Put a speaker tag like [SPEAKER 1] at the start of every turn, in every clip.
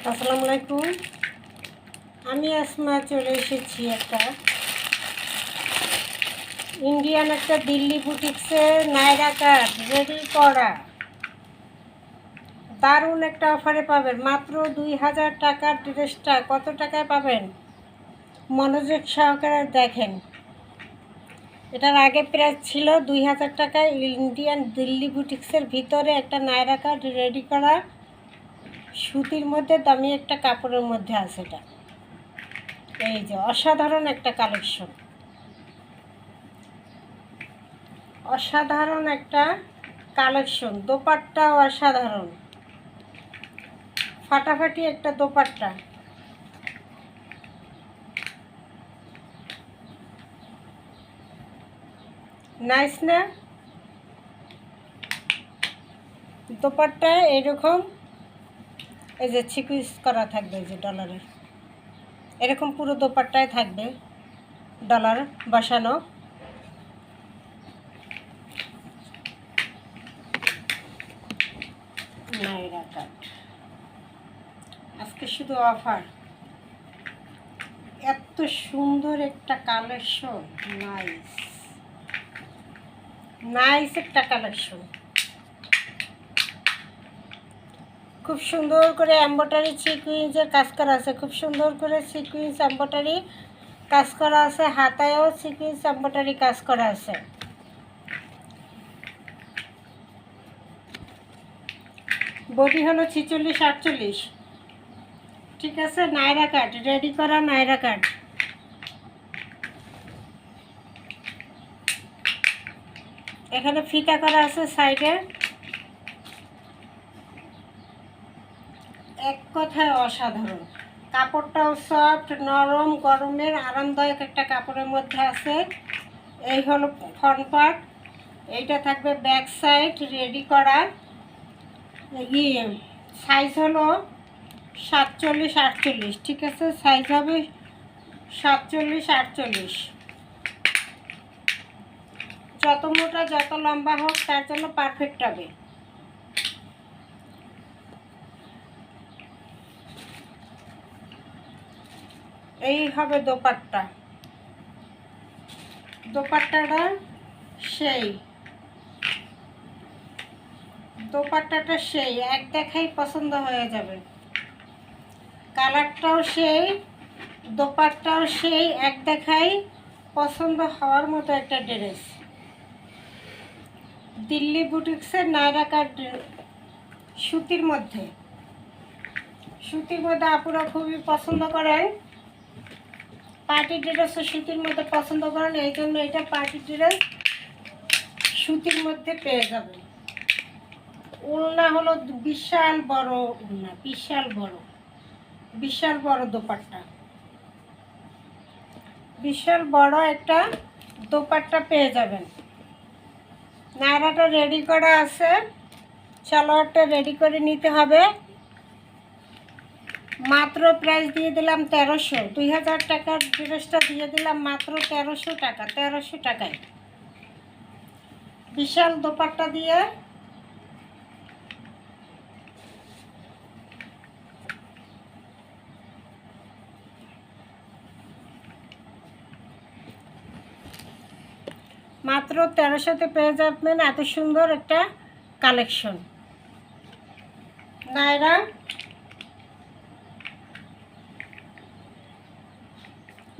[SPEAKER 1] আসসালামু আলাইকুম। আমি আসমা চলে এসেছি একটা ইন্ডিয়ান একটা দিল্লি বুটিক্সের নায়রা কাট রেডি করা দারুণ একটা অফারে পাবেন। মাত্র 2000 টাকার ড্রেসটা কত টাকায় পাবেন মনোযোগ সহকারে দেখেন। এটার আগে প্রাইস ছিল 2000 টাকায়। ইন্ডিয়ান দিল্লি বুটিক্সের ভিতরে একটা নায়রা কাট রেডি করা সুতির মধ্যে দামি একটা কাপড়ের মধ্যে আছে। এটা এই যে অসাধারণ একটা কালেকশন, অসাধারণ একটা কালেকশন। দোপাট্টাও অসাধারণ, ফাটাফাটি একটা দোপাট্টা। নাইস না? দোপাট্টায় এরকম এই যে সিকুয়েন্স করা থাকবে, এই যে ডলারের এরকম পুরো দোপাট্টায় থাকবে ডলার বসানো। নায়রা কাট আজকে শুধু অফার। এত সুন্দর একটা কালেকশন, নাইস নাইস একটা কালেকশন। খুব সুন্দর করে এমব্রয়ডারি সিকুয়েন্সের কাজ করা আছে, খুব সুন্দর করে সিকুয়েন্স এমব্রয়ডারি কাজ করা আছে, হাতায়ও সিকুয়েন্স এমব্রয়ডারি কাজ করা আছে। বডি হলো 46-48, ঠিক আছে। নায়রা কাট রেডি করা নায়রা কাট। এখানে ফিতা করা আছে সাইডে। এক কথায় অসাধারণ। কাপড়টাও সফট, নরম, গরমের আরামদায়ক একটা কাপড়ের মধ্যে আছে। এই হলো ফ্রন্ট পার্ট, এইটা থাকবে ব্যাক সাইড রেডি করা। সাইজ হলো 47-48, ঠিক আছে। সাইজ হবে 47-48। যত মোটা যত লম্বা হোক তার জন্য পারফেক্ট হবে। এই হবে দোপাট্টা। দোপাট্টাটা সেই দোপাট্টাটা সেই এক দেখাই পছন্দ হয়ে যাবে। কালারটাও সেই, দোপাট্টাও সেই, এক দেখাই পছন্দ হওয়ার মতো একটা ড্রেস। দিল্লি বুটিক্সের নায়রা কাট সুতির মধ্যে। সুতির মধ্যে আপুরা খুবই পছন্দ করেন, পার্টি ড্রেসও সুতির মধ্যে পছন্দ করেন, এই জন্য এটা পার্টি ড্রেস সুতির মধ্যে পেয়ে যাবেন। ওড়না হলো বিশাল বড় ওড়না, বিশাল বড়, বিশাল বড় দোপাট্টা, বিশাল বড় একটা দোপাট্টা পেয়ে যাবেন। নায়রাটা রেডি করা আছে, সালোয়ারটা রেডি করে নিতে হবে। মাত্র প্রাইস দিয়ে দিলাম 1300। 2000 টাকার ড্রেসটা দিয়ে দিলাম মাত্র 1300 টাকা। 1300 টাকায় বিশাল দোপাট্টা দিয়ে মাত্র 1300-তে পেয়ে যাবেন এত সুন্দর একটা কালেকশন। নায়রা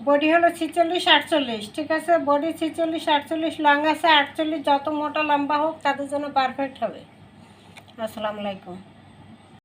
[SPEAKER 1] বডি হলো 46-48, ঠিক আছে। বডি 46-48, লং আছে 48। যত মোটা লম্বা হোক তাদের জন্য পারফেক্ট হবে। আসসালামু আলাইকুম।